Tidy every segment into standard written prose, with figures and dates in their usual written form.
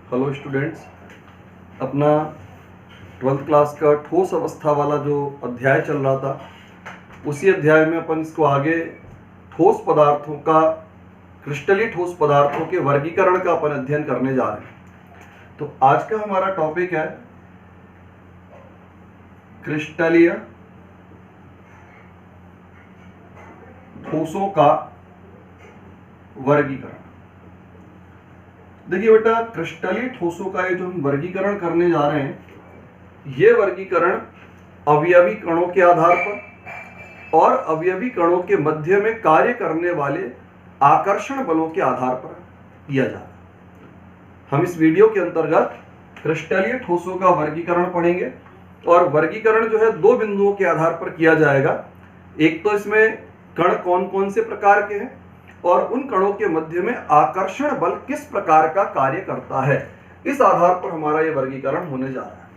Hello students, अपना 12th class का ठोस अवस्था वाला जो अध्याय चल रहा था, उसी अध्याय में अपन इसको आगे ठोस पदार्थों का, क्रिस्टलीय ठोस पदार्थों के वर्गीकरण का अपन अध्ययन करने जा रहे हैं। तो आज का हमारा टॉपिक है क्रिस्टलीय ठोसों का वर्गीकरण। देखिए बेटा, क्रिस्टलीय ठोसों का ये जो हम वर्गीकरण करने जा रहे हैं, ये वर्गीकरण अवयवी कणों के आधार पर और अवयवी कणों के मध्य में कार्य करने वाले आकर्षण बलों के आधार पर किया जा रहा है। हम इस वीडियो के अंतर्गत क्रिस्टलीय ठोसों का वर्गीकरण पढ़ेंगे और वर्गीकरण जो है दो बिंदुओं के आधार पर किया जाएगा। एक तो इसमें कण कौन कौन से प्रकार के हैं और उन कणों के मध्य में आकर्षण बल किस प्रकार का कार्य करता है, इस आधार पर हमारा यह वर्गीकरण होने जा रहा है।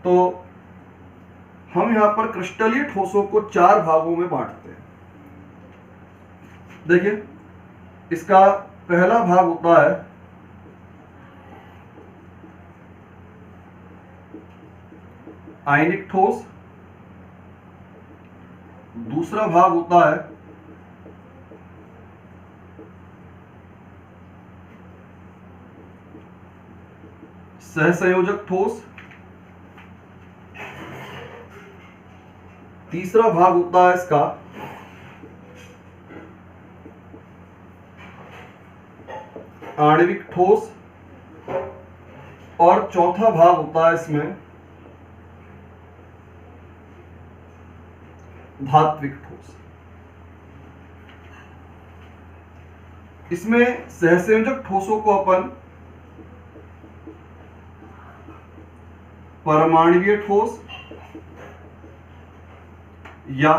तो हम यहां पर क्रिस्टलीय ठोसों को चार भागों में बांटते हैं। देखिए, इसका पहला भाग होता है आयनिक ठोस, दूसरा भाग होता है सहसंयोजक ठोस, तीसरा भाग होता है इसका आणविक ठोस और चौथा भाग होता है इसमें धात्विक ठोस। इसमें सहसंयोजक ठोसों को अपन परमाणुवीय ठोस या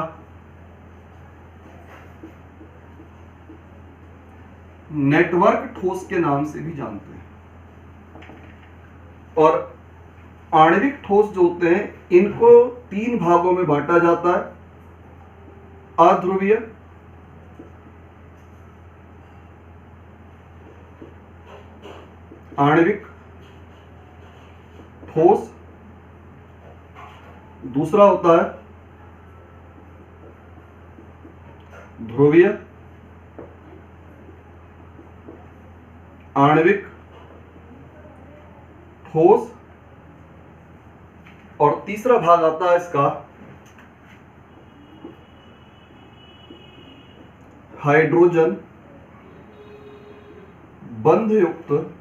नेटवर्क ठोस के नाम से भी जानते हैं, और आणविक ठोस जो होते हैं इनको तीन भागों में बांटा जाता है: अध्रुवीय, आणविक ठोस, दूसरा होता है ध्रुवीय, आणविक ठोस, और तीसरा भाग आता है इसका हाइड्रोजन बंध युक्त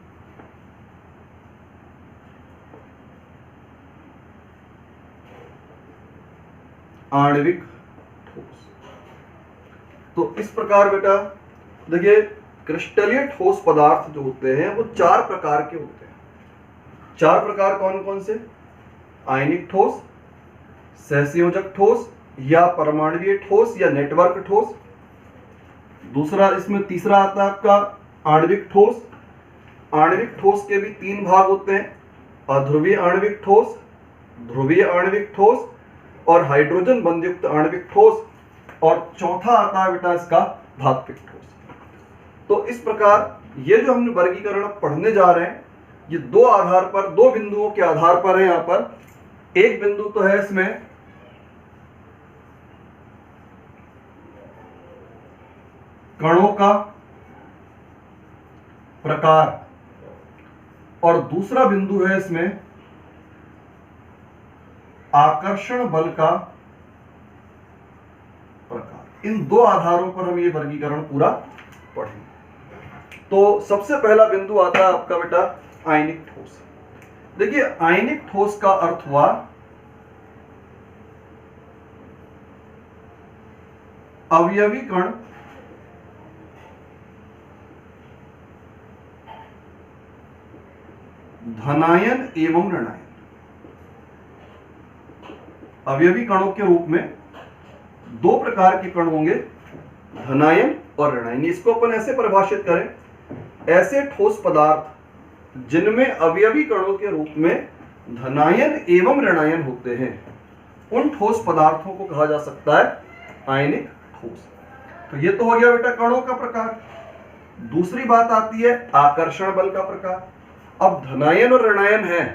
आणविक ठोस। तो इस प्रकार बेटा देखिए, क्रिस्टलीय ठोस पदार्थ जो होते हैं वो चार प्रकार के होते हैं। चार प्रकार कौन कौन से? आयनिक ठोस, सहसंयोजक ठोस या परमाणुवीय ठोस या नेटवर्क ठोस। दूसरा, इसमें तीसरा आता है आपका आणविक ठोस। आणविक ठोस के भी तीन भाग होते हैं: अध्रुवीय आणविक ठोस, ध्रुवीय आणविक ठोस और हाइड्रोजन बंधयुक्त आणविक ठोस, और चौथा आता है बेटा इसका धात्विक ठोस। तो इस प्रकार ये जो हम वर्गीकरण पढ़ने जा रहे हैं, ये दो आधार पर, दो बिंदुओं के आधार पर है। यहां पर एक बिंदु तो है इसमें कणों का प्रकार, और दूसरा बिंदु है इसमें आकर्षण बल का प्रकार। इन दो आधारों पर हम ये वर्गीकरण पूरा पढ़ेंगे। तो सबसे पहला बिंदु आता है आपका बेटा आयनिक ठोस। देखिए, आयनिक ठोस का अर्थ हुआ अवयवी कण धनायन एवं ऋणायन। अवयवी कणों के रूप में दो प्रकार के कण होंगे, धनायन और ऋणायन। इसको अपन ऐसे परिभाषित करें: ऐसे ठोस पदार्थ जिनमें अवयवी कणों के रूप में धनायन एवं ऋणायन होते हैं, उन ठोस पदार्थों को कहा जा सकता है आयनिक ठोस। तो ये तो हो गया बेटा कणों का प्रकार। दूसरी बात आती है आकर्षण बल का प्रकार। अब धनायन और ऋणायन है,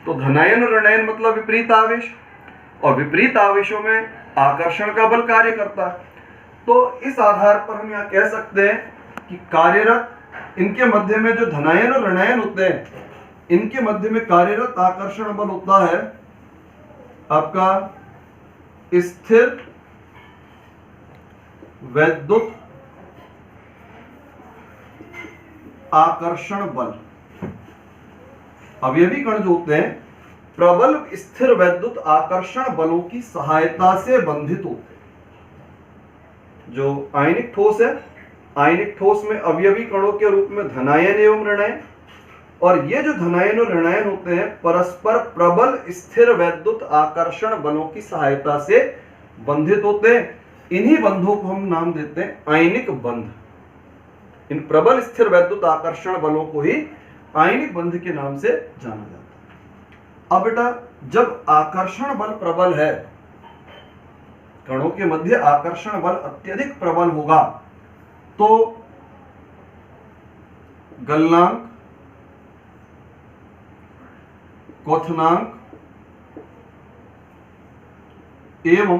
तो धनायन और ऋणायन मतलब विपरीत आवेश, और विपरीत आवेशों में आकर्षण का बल कार्य करता है। तो इस आधार पर हम यहाँ कह सकते हैं कि कार्यरत, इनके मध्य में जो धनायन और ऋणायन होते हैं, इनके मध्य में कार्यरत आकर्षण बल होता है आपका स्थिर वैद्युत आकर्षण बल। अवयवी कण जो होते हैं प्रबल स्थिर वैद्युत आकर्षण बलों की सहायता से बंधित होते हैं। जो आयनिक ठोस है, आयनिक ठोस में अवयवी कणों के रूप में धनायन एवं ऋणायन, और ये जो धनायन और ऋणायन होते हैं परस्पर प्रबल स्थिर वैद्युत आकर्षण बलों की सहायता से बंधित होते हैं। इन्हीं बंधों को हम नाम देते हैं आयनिक बंध। इन प्रबल स्थिर वैद्युत आकर्षण बलों को ही आयनिक बंध के नाम से जाना जाता है। अब बेटा जब आकर्षण बल प्रबल है, कणों के मध्य आकर्षण बल अत्यधिक प्रबल होगा, तो गलनांक, क्वथनांक एवं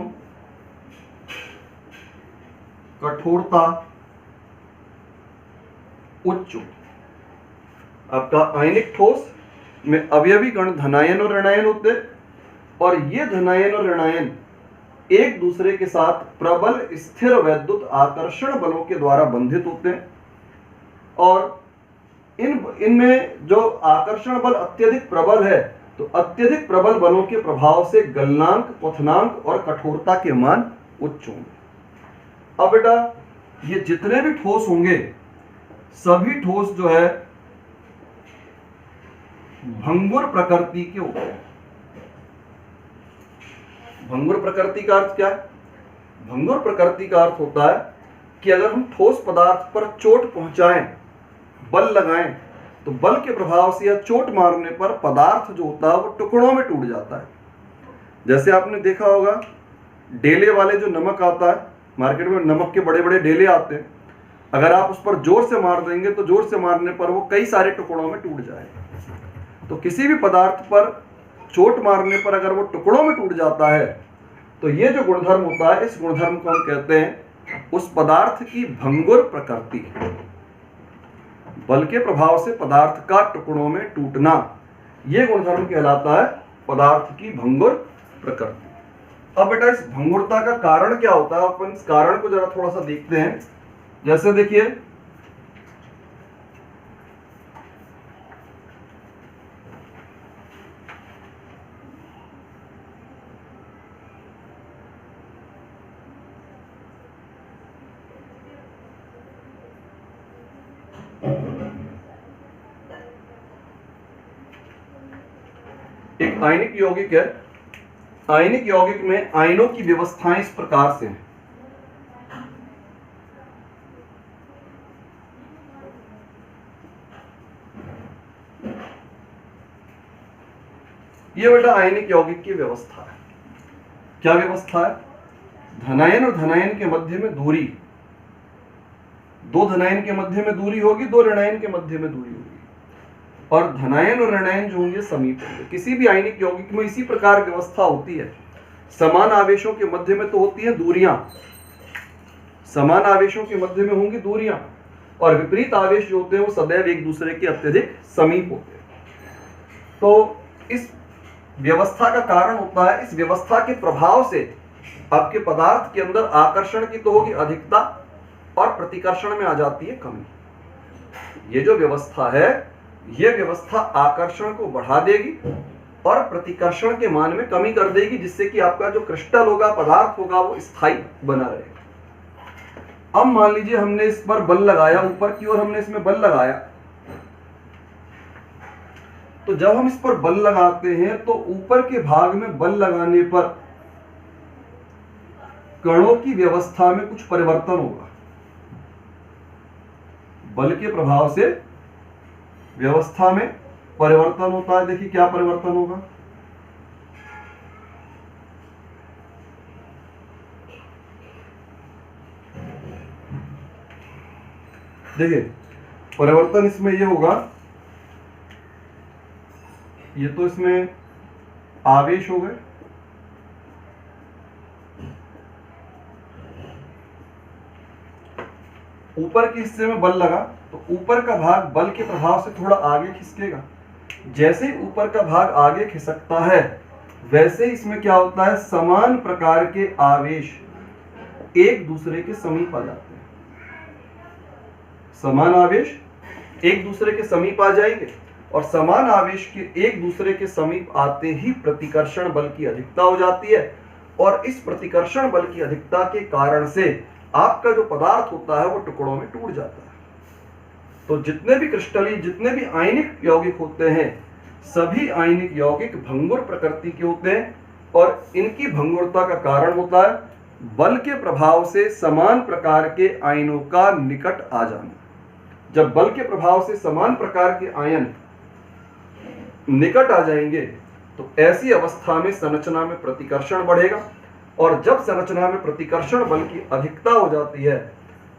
कठोरता उच्च। आपका आयनिक ठोस में अवयवी कण धनायन और ऋणायन होते हैं, और ये धनायन और ऋणायन एक दूसरे के साथ प्रबल स्थिर वैद्युत आकर्षण बलों के द्वारा बंधित होते हैं, और इनमें जो आकर्षण बल अत्यधिक प्रबल है, तो अत्यधिक प्रबल बलों के प्रभाव से गलनांक, क्वथनांक और कठोरता के मान उच्च होंगे। अब बेटा ये जितने भी ठोस होंगे, सभी ठोस जो है भंगुर प्रकृति के होते हैं। भंगुर प्रकृति का अर्थ क्या है? भंगुर प्रकृति का अर्थ होता है कि अगर हम ठोस पदार्थ पर चोट पहुंचाएं, बल लगाएं, तो बल के प्रभाव से या चोट मारने पर पदार्थ जो होता है वो टुकड़ों में टूट जाता है। जैसे आपने देखा होगा डेले वाले जो नमक आता है, मार्केट में नमक के बड़े बड़े डेले आते हैं, अगर आप उस पर जोर से मार देंगे तो जोर से मारने पर वो कई सारे टुकड़ों में टूट जाएगा। तो किसी भी पदार्थ पर चोट मारने पर अगर वो टुकड़ों में टूट जाता है, तो ये जो गुणधर्म होता है, इस गुणधर्म को हम कहते हैं उस पदार्थ की भंगुर प्रकृति। बल के प्रभाव से पदार्थ का टुकड़ों में टूटना, यह गुणधर्म कहलाता है पदार्थ की भंगुर प्रकृति। अब बेटा इस भंगुरता का कारण क्या होता है, अपन इस कारण को जरा थोड़ा सा देखते हैं। जैसे देखिए एक आयनिक यौगिक है, आयनिक यौगिक में आयनों की व्यवस्थाएं इस प्रकार से हैं। ये बेटा आयनिक यौगिक की व्यवस्था है। क्या व्यवस्था है? धनायन और धनायन के मध्य में दूरी, दो धनायन के मध्य में दूरी होगी, दो ऋणायन के मध्य में दूरी होगी, और धनायन और ऋणायन जो होंगे समीप होंगे। किसी भी आयनिक यौगिक में इसी प्रकार व्यवस्था होती है। समान आवेशों के मध्य में तो होती है दूरियां, समान आवेशों के मध्य में होंगी दूरियां, और विपरीत आवेश जो होते हैं वो सदैव एक दूसरे के अत्यधिक समीप होते हैं। तो इस व्यवस्था का कारण होता है, इस व्यवस्था के प्रभाव से आपके पदार्थ के अंदर आकर्षण की तो होगी अधिकता, और प्रतिकर्षण में आ जाती है कमी। ये जो व्यवस्था है, यह व्यवस्था आकर्षण को बढ़ा देगी और प्रतिकर्षण के मान में कमी कर देगी, जिससे कि आपका जो क्रिस्टल होगा, पदार्थ होगा, वो स्थायी बना रहेगा। अब मान लीजिए हमने इस पर बल लगाया, ऊपर की ओर हमने इसमें बल लगाया, तो जब हम इस पर बल लगाते हैं तो ऊपर के भाग में बल लगाने पर कणों की व्यवस्था में कुछ परिवर्तन होगा। बल के प्रभाव से व्यवस्था में परिवर्तन होता है। देखिए क्या परिवर्तन होगा। देखिए परिवर्तन इसमें यह होगा ये तो इसमें आवेश हो गए, ऊपर के हिस्से में बल लगा तो ऊपर का भाग बल के प्रभाव से थोड़ा आगे खिसकेगा। जैसे ही ऊपर का भाग आगे खिसकता है वैसे इसमें क्या होता है, समान प्रकार के आवेश एक दूसरे के समीप आ जाते हैं। समान आवेश एक दूसरे के समीप आ जाएंगे और समान आवेश के एक दूसरे के समीप आते ही प्रतिकर्षण बल की अधिकता हो जाती है और इस प्रतिकर्षण बल की अधिकता के कारण से आपका जो पदार्थ होता है वो टुकड़ों में टूट जाता है। तो जितने भी क्रिस्टलीय, जितने भी आयनिक यौगिक होते हैं, सभी आयनिक यौगिक भंगुर प्रकृति के होते हैं और इनकी भंगुरता का कारण होता है बल के प्रभाव से समान प्रकार के आयनों का निकट आ जाना। जब बल के प्रभाव से समान प्रकार के आयन निकट आ जाएंगे तो ऐसी अवस्था में संरचना में प्रतिकर्षण बढ़ेगा और जब संरचना में प्रतिकर्षण बल की अधिकता हो जाती है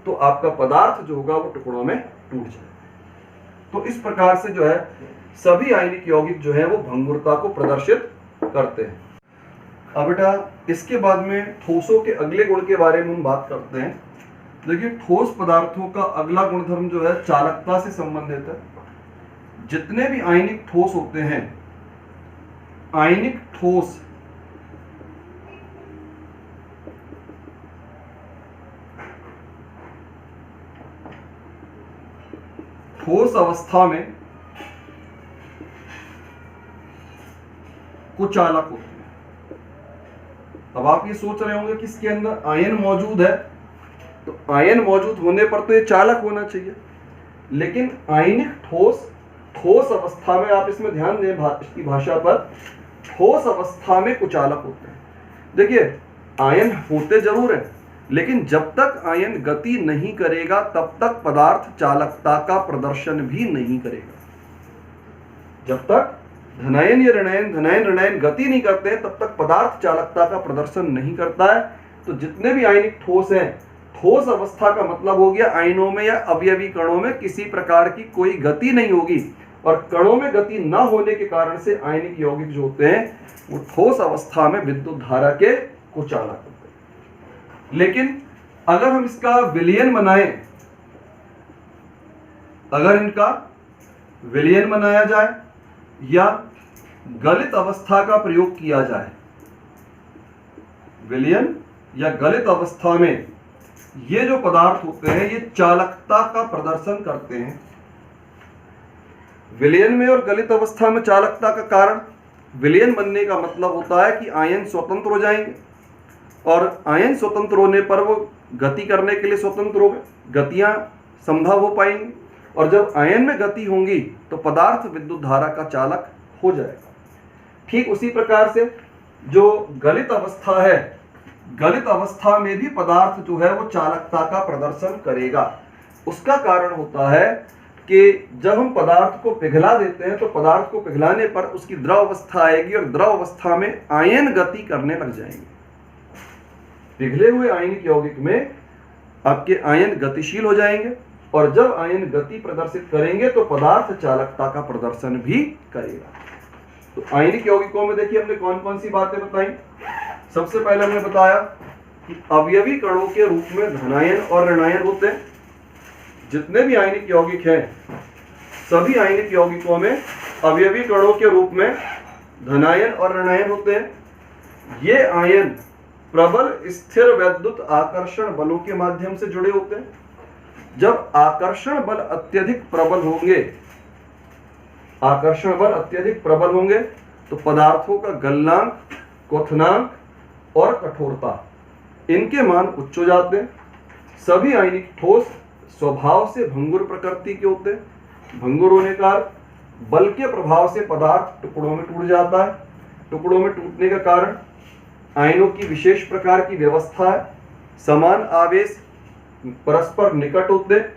तो आपका पदार्थ जो होगा वो टुकड़ों में टूट जाएगा। तो इस प्रकार से जो है सभी आयनिक यौगिक जो है वो भंगुरता को प्रदर्शित करते हैं। अब बेटा इसके बाद में ठोसों के अगले गुण के बारे में हम बात करते हैं। देखिए ठोस पदार्थों का अगला गुणधर्म जो है चालकता से संबंधित है। जितने भी आयनिक ठोस होते हैं, आयनिक ठोस ठोस अवस्था में कुचालक होते हैं। अब आप ये सोच रहे होंगे कि इसके अंदर आयन मौजूद है, तो आयन मौजूद होने पर तो ये चालक होना चाहिए, लेकिन आयनिक ठोस अवस्था में, आप इसमें ध्यान दें इसकी भाषा पर, ठोस अवस्था में कुचालक होते हैं। देखिए आयन होते जरूर हैं, लेकिन जब तक आयन गति नहीं करेगा तब तक पदार्थ चालकता का प्रदर्शन भी नहीं करेगा। जब तक धनायन या ऋणायन, धनायन ऋणायन गति नहीं करते हैं तब तक पदार्थ चालकता का प्रदर्शन नहीं करता है। तो जितने भी आयनिक ठोस हैं, ठोस अवस्था का मतलब हो गया आयनों में या अवयवी कणों में किसी प्रकार की कोई गति नहीं होगी और कणों में गति न होने के कारण से आयनिक यौगिक जो होते हैं वो ठोस अवस्था में विद्युत धारा के कुचालक होते हैं। लेकिन अगर हम इसका विलयन बनाएं, अगर इनका विलयन बनाया जाए या गलित अवस्था का प्रयोग किया जाए, विलयन या गलित अवस्था में ये जो पदार्थ होते हैं ये चालकता का प्रदर्शन करते हैं। विलयन में और गलित अवस्था में चालकता का कारण, विलयन बनने का मतलब होता है कि आयन स्वतंत्र हो जाएंगे और आयन स्वतंत्र होने पर वो गति करने के लिए स्वतंत्र हो गए, गतियां संभव हो पाएंगी और जब आयन में गति होंगी तो पदार्थ विद्युत धारा का चालक हो जाएगा। ठीक उसी प्रकार से जो गलित अवस्था है, गलित अवस्था में भी पदार्थ जो है वो चालकता का प्रदर्शन करेगा। उसका कारण होता है कि जब हम पदार्थ को पिघला देते हैं तो पदार्थ को पिघलाने पर उसकी द्रव अवस्था आएगी और द्रव अवस्था में आयन गति करने लग जाएंगे। पिघले हुए आयनिक यौगिक में आपके आयन गतिशील हो जाएंगे और जब आयन गति प्रदर्शित करेंगे तो पदार्थ चालकता का प्रदर्शन भी करेगा। तो आयनिक यौगिकों में देखिए हमने कौन कौन सी बातें बताई। सबसे पहले हमने बताया कि अवयवी कणों के रूप में धनायन और ऋणायन होते हैं। जितने भी आयनिक यौगिक हैं, सभी आयनिक यौगिकों में अवयवी कणों के रूप में धनायन और ऋणायन होते हैं। ये आयन प्रबल स्थिर वैद्युत आकर्षण बलों के माध्यम से जुड़े होते हैं। जब आकर्षण बल अत्यधिक प्रबल होंगे, आकर्षण बल अत्यधिक प्रबल होंगे तो पदार्थों का गलनांक, क्वथनांक और कठोरता, इनके मान उच्च हो जाते हैं। सभी आयनिक ठोस स्वभाव से भंगुर प्रकृति के होते हैं। भंगुर होने का बल के प्रभाव से पदार्थ टुकड़ों में टूट जाता है। टुकड़ों में टूटने का कारण आयनों की विशेष प्रकार की व्यवस्था है। समान आवेश परस्पर निकट होते हैं,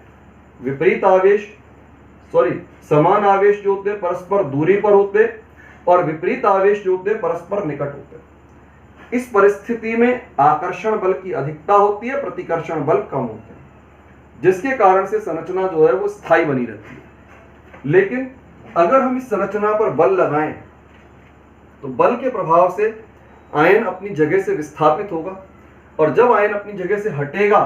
विपरीत आवेश समान आवेश जो होते हैं परस्पर दूरी पर होते हैं और विपरीत आवेश जो होते हैं परस्पर निकट होते हैं। इस परिस्थिति में आकर्षण बल की अधिकता होती है, प्रतिकर्षण बल कम होते हैं, जिसके कारण से संरचना जो है वो स्थायी बनी रहती है। लेकिन अगर हम इस संरचना पर बल लगाएं तो बल के प्रभाव से आयन अपनी जगह से विस्थापित होगा, और जब आयन अपनी जगह से हटेगा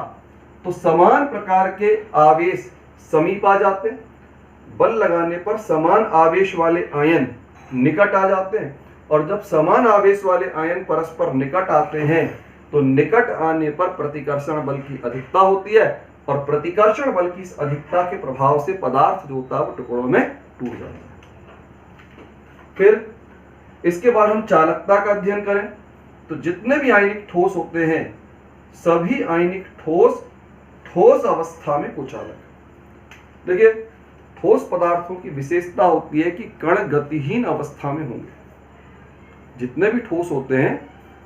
तो समान प्रकार के आवेश समीप आ जाते हैं। बल लगाने पर समान आवेश वाले आयन निकट आ जाते हैं, और जब समान आवेश वाले आयन परस्पर निकट आते हैं तो निकट आने पर प्रतिकर्षण बल की अधिकता होती है, और प्रतिकर्षण बल की इस अधिकता के प्रभाव से पदार्थ जो होता है वो टुकड़ों में टूट जाता है। फिर इसके बाद हम चालकता का अध्ययन करें तो जितने भी आयनिक ठोस होते हैं सभी आयनिक ठोस अवस्था में कुचालक। देखिए, ठोस पदार्थों की विशेषता होती है कि कण गतिहीन अवस्था में होंगे। जितने भी ठोस होते हैं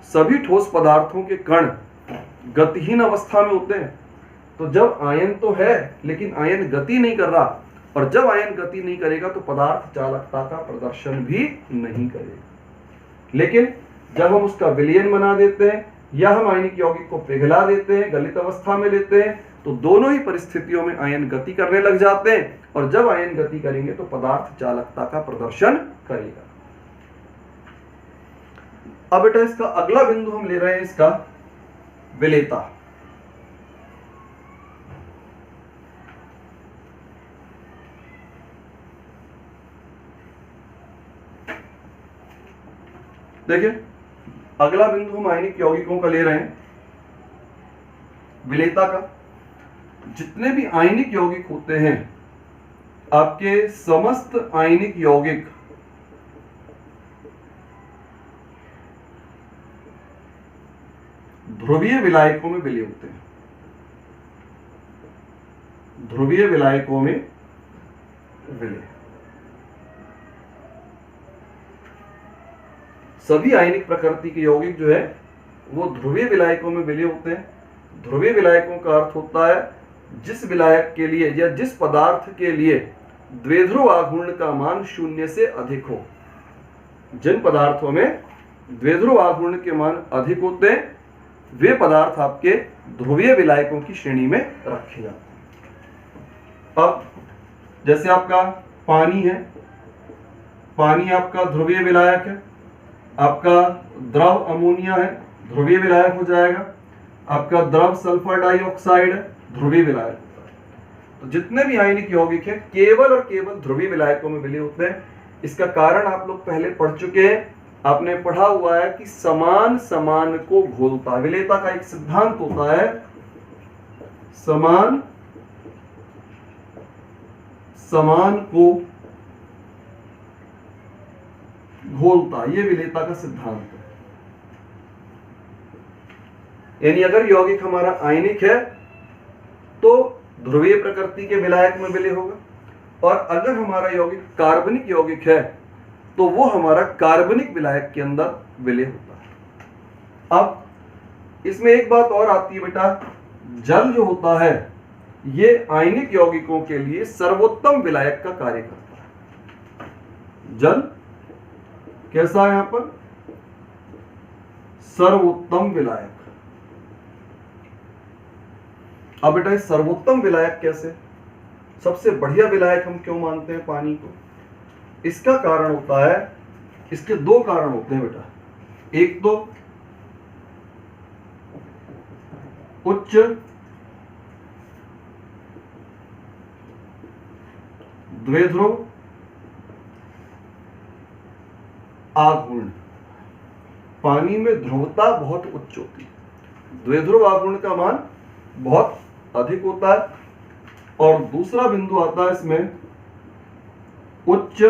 सभी ठोस पदार्थों के कण गतिहीन अवस्था में होते हैं। तो जब आयन तो है लेकिन आयन गति नहीं कर रहा, और जब आयन गति नहीं करेगा तो पदार्थ चालकता का प्रदर्शन भी नहीं करेगा। लेकिन जब हम उसका विलयन बना देते हैं या हम आयनिक यौगिक को पिघला देते हैं, गलित अवस्था में लेते हैं, तो दोनों ही परिस्थितियों में आयन गति करने लग जाते हैं, और जब आयन गति करेंगे तो पदार्थ चालकता का प्रदर्शन करेगा। अब बेटा इसका अगला बिंदु हम ले रहे हैं इसका विलेयता। देखिए, अगला बिंदु हम आयनिक यौगिकों का ले रहे हैं विलेयता का। जितने भी आयनिक यौगिक होते हैं, आपके समस्त आयनिक यौगिक ध्रुवीय विलायकों में विलय होते हैं। ध्रुवीय विलायकों में विलय। सभी आयनिक प्रकृति के यौगिक जो है वो ध्रुवीय विलायकों में विलय होते हैं। ध्रुवीय विलायकों का अर्थ होता है जिस विलायक के लिए या जिस पदार्थ के लिए द्विध्रुव आघूर्ण का मान 0 से अधिक हो। जिन पदार्थों में द्विध्रुव आघूर्ण के मान अधिक होते हैं वे पदार्थ आपके ध्रुवीय विलायकों की श्रेणी में रखे जाते हैं। अब जैसे आपका पानी है, पानी आपका ध्रुवीय विलायक है। आपका द्रव अमोनिया है, ध्रुवीय विलायक हो जाएगा। आपका द्रव सल्फर डाइऑक्साइड है, ध्रुवीय विलायक होता है। तो जितने भी आयनिक यौगिक हैं केवल और केवल ध्रुवीय विलायकों में विलय होते हैं। इसका कारण आप लोग पहले पढ़ चुके हैं, आपने पढ़ा हुआ है कि समान समान को घोलता। विलेयता का एक सिद्धांत होता है समान समान को घोलता, ये विलेयता का सिद्धांत है। यानी अगर यौगिक हमारा आयनिक है तो ध्रुवीय प्रकृति के विलायक में विलय होगा, और अगर हमारा यौगिक कार्बनिक यौगिक है तो वो हमारा कार्बनिक विलायक के अंदर विलय होता है। अब इसमें एक बात और आती है बेटा, जल जो होता है ये आयनिक यौगिकों के लिए सर्वोत्तम विलायक का कार्य करता है। जल कैसा है यहां पर? सर्वोत्तम विलायक। अब बेटा इस सर्वोत्तम विलायक कैसे, सबसे बढ़िया विलायक हम क्यों मानते हैं पानी को? इसका कारण होता है, इसके दो कारण होते हैं बेटा। एक तो उच्च द्विध्रुव आघूर्ण। पानी में ध्रुवता बहुत उच्च होती है, द्विध्रुव आघूर्ण का मान बहुत अधिक होता है। और दूसरा बिंदु आता है इसमें उच्च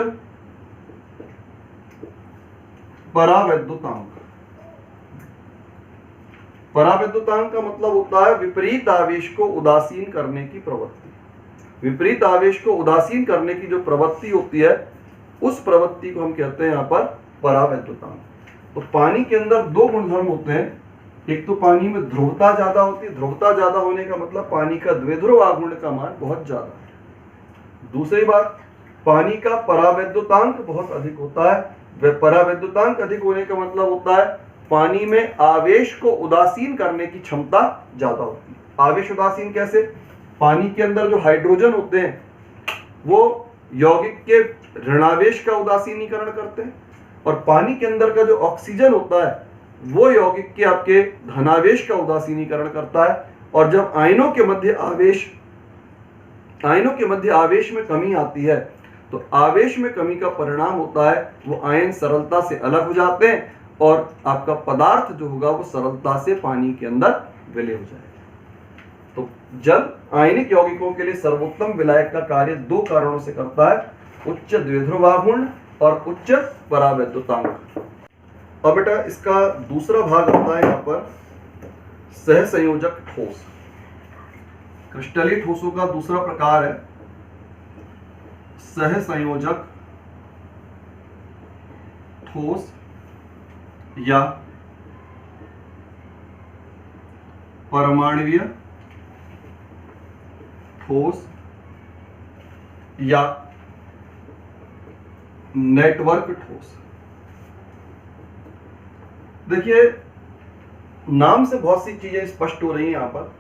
परावैद्युतांक। परावैद्युतांक का मतलब होता है विपरीत आवेश को उदासीन करने की प्रवृत्ति। विपरीत आवेश को उदासीन करने की जो प्रवृत्ति होती है उस प्रवृत्ति को हम कहते हैं यहां पर परावैद्युतांक। तो पानी के अंदर दो गुणधर्म होते हैं, एक तो पानी में ध्रुवता ज्यादा होती है, ध्रुवता ज्यादा होने का मतलब पानी का द्विध्रुव आघूर्ण का मान बहुत ज्यादा है। दूसरी बात, पानी का परावैद्युतांक बहुत अधिक होता है। परावैद्युतांक अधिक होने का मतलब होता है पानी में आवेश को उदासीन करने की क्षमता ज्यादा होती है। आवेश उदासीन कैसे? पानी के अंदर जो हाइड्रोजन होते हैं वो यौगिक के ऋणावेश का उदासीनीकरण करते हैं, और पानी के अंदर का जो ऑक्सीजन होता है वो यौगिक के आपके धनावेश का उदासीनीकरण करता है, और जब आयनों के मध्य आवेश में कमी आती है तो आवेश में कमी का परिणाम होता है वो आयन सरलता से अलग हो जाते हैं और आपका पदार्थ जो होगा वो सरलता से पानी के अंदर विलय हो जाएगा। तो जल आयनिक यौगिकों के लिए सर्वोत्तम विलायक का कार्य दो कारणों से करता है, उच्च द्विध्रुवागुण और उच्च परावैद्युतांक। अब बेटा इसका दूसरा भाग आता है यहाँ पर सहसंयोजक ठोस। क्रिस्टलीय ठोसों का दूसरा प्रकार है सहसंयोजक ठोस या परमाणुीय ठोस या नेटवर्क ठोस। देखिए नाम से बहुत सी चीजें स्पष्ट हो रही हैं। यहां पर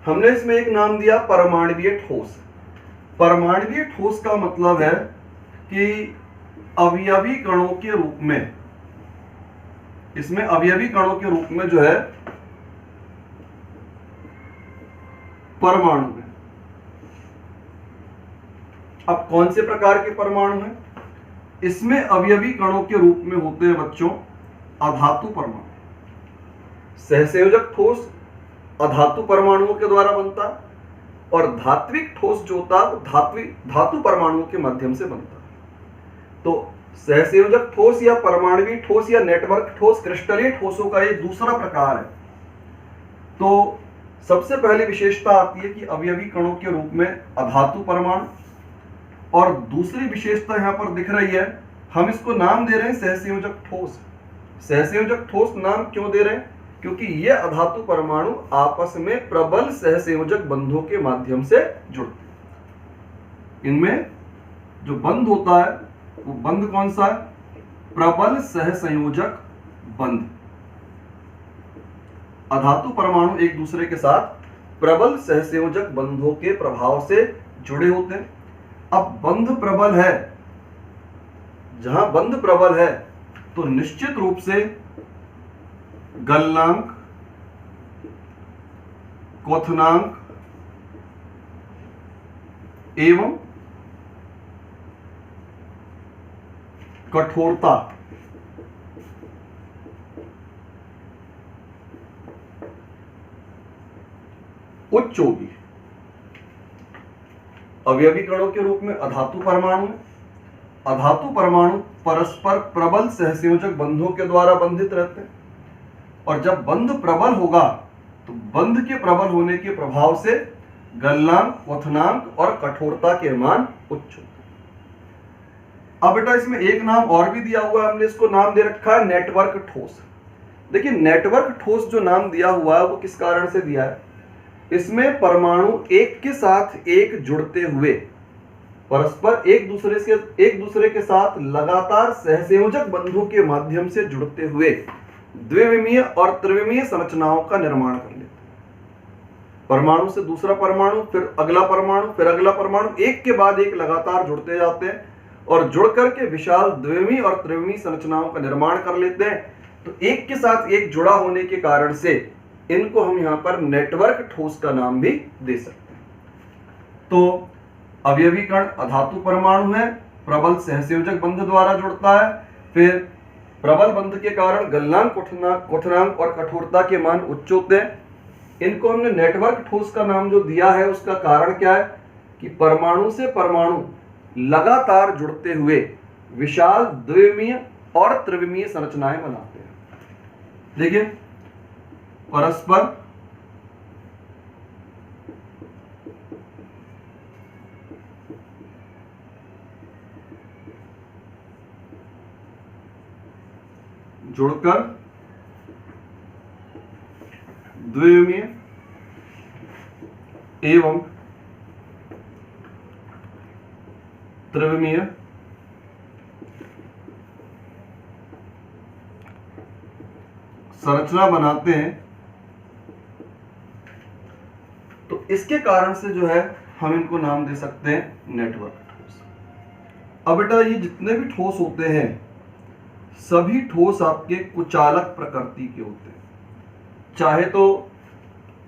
हमने इसमें एक नाम दिया परमाणुीय ठोस। परमाणुीय ठोस का मतलब है कि अवयवी कणों के रूप में, इसमें अवयवी कणों के रूप में जो है परमाणु है। अब कौन से प्रकार के परमाणु हैं? इसमें अवयवी कणों के रूप में होते हैं बच्चों अधातु परमाणु। सहसंयोजक ठोस अधातु परमाणुओं के द्वारा बनता है और धात्विक ठोस जो होता है धातु परमाणुओं के माध्यम से बनता है। तो सहसंयोजक ठोस या परमाणुवीय ठोस या नेटवर्क ठोस क्रिस्टलीय ठोसों का एक दूसरा प्रकार है। तो सबसे पहली विशेषता आती है कि अवयवी कणों के रूप में अधातु परमाणु, और दूसरी विशेषता यहां पर दिख रही है, हम इसको नाम दे रहे हैं सहसंयोजक ठोस। सहसंयोजक ठोस नाम क्यों दे रहे हैं? क्योंकि ये अधातु परमाणु आपस में प्रबल सहसंयोजक बंधों के माध्यम से जुड़ते हैं। इनमें जो बंध होता है वो बंध कौन सा है? प्रबल सहसंयोजक बंध। अधातु परमाणु एक दूसरे के साथ प्रबल सहसंयोजक बंधों के प्रभाव से जुड़े होते हैं। अब बंध प्रबल है, जहां बंध प्रबल है तो निश्चित रूप से गलनांक, क्वथनांक एवं कठोरता उच्च होगी। अवयवी कणों के रूप में अधातु परमाणु, अधातु परमाणु परस्पर प्रबल सहसंयोजक बंधों के द्वारा बंधित रहते हैं, और जब बंध प्रबल होगा तो बंध के प्रबल होने के प्रभाव से गलनांक, क्वथनांक और कठोरता के मान उच्च होते हैं। अब बेटा इसमें एक नाम और भी दिया हुआ है, हमने इसको नाम दे रखा है नेटवर्क ठोस। देखिए नेटवर्क ठोस जो नाम दिया हुआ है वो किस कारण से दिया है? इसमें परमाणु एक के साथ एक जुड़ते हुए परस्पर एक दूसरे के साथ लगातार सहसंयोजक बंधों के माध्यम से जुड़ते हुए द्विविमीय और त्रिविमीय संरचनाओं का निर्माण कर लेते हैं। परमाणु से दूसरा परमाणु, फिर अगला परमाणु, फिर अगला परमाणु, एक के बाद एक लगातार जुड़ते जाते हैं और जुड़ करके विशाल द्विविमीय और त्रिविमीय संरचनाओं का निर्माण कर लेते हैं। तो एक के साथ एक जुड़ा होने के कारण से इनको हम यहां पर नेटवर्क ठोस का नाम भी दे सकते हैं। तो अवयवी कण अधातु परमाणु है, प्रबल सहसंयोजक बंध द्वारा जुड़ता है, फिर प्रबल बंध के कारण गलनांक, क्वथनांक और कठोरता के मान उच्च होते हैं। इनको हमने नेटवर्क ठोस का नाम जो दिया है उसका कारण क्या है कि परमाणु से परमाणु लगातार जुड़ते हुए विशाल द्विविमीय और त्रिविमीय संरचनाएं बनाते हैं। देखिए परस्पर जुड़कर द्विविमीय एवं त्रिविमीय संरचना बनाते हैं। तो इसके कारण से जो है हम इनको नाम दे सकते हैं नेटवर्क ठोस। अब बेटा ये जितने भी ठोस होते हैं सभी ठोस आपके कुचालक प्रकृति के होते हैं, चाहे तो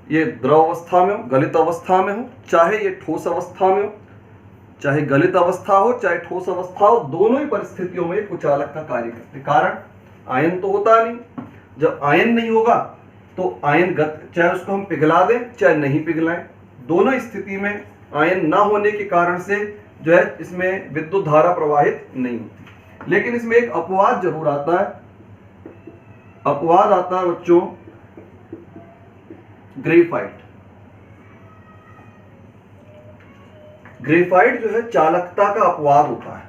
ये द्रव अवस्था में हो, गलित अवस्था में हो, चाहे ये ठोस अवस्था में हो, चाहे गलित अवस्था हो चाहे ठोस अवस्था हो, दोनों ही परिस्थितियों में कुचालक का कार्य करते। कारण आयन तो होता नहीं, जब आयन नहीं होगा तो आयन चाहे उसको हम पिघला दें चाहे नहीं पिघलाएं, दोनों स्थिति में आयन ना होने के कारण से जो है इसमें विद्युत धारा प्रवाहित नहीं होती। लेकिन इसमें एक अपवाद जरूर आता है, अपवाद आता है बच्चों ग्रेफाइट। ग्रेफाइट जो है चालकता का अपवाद होता है।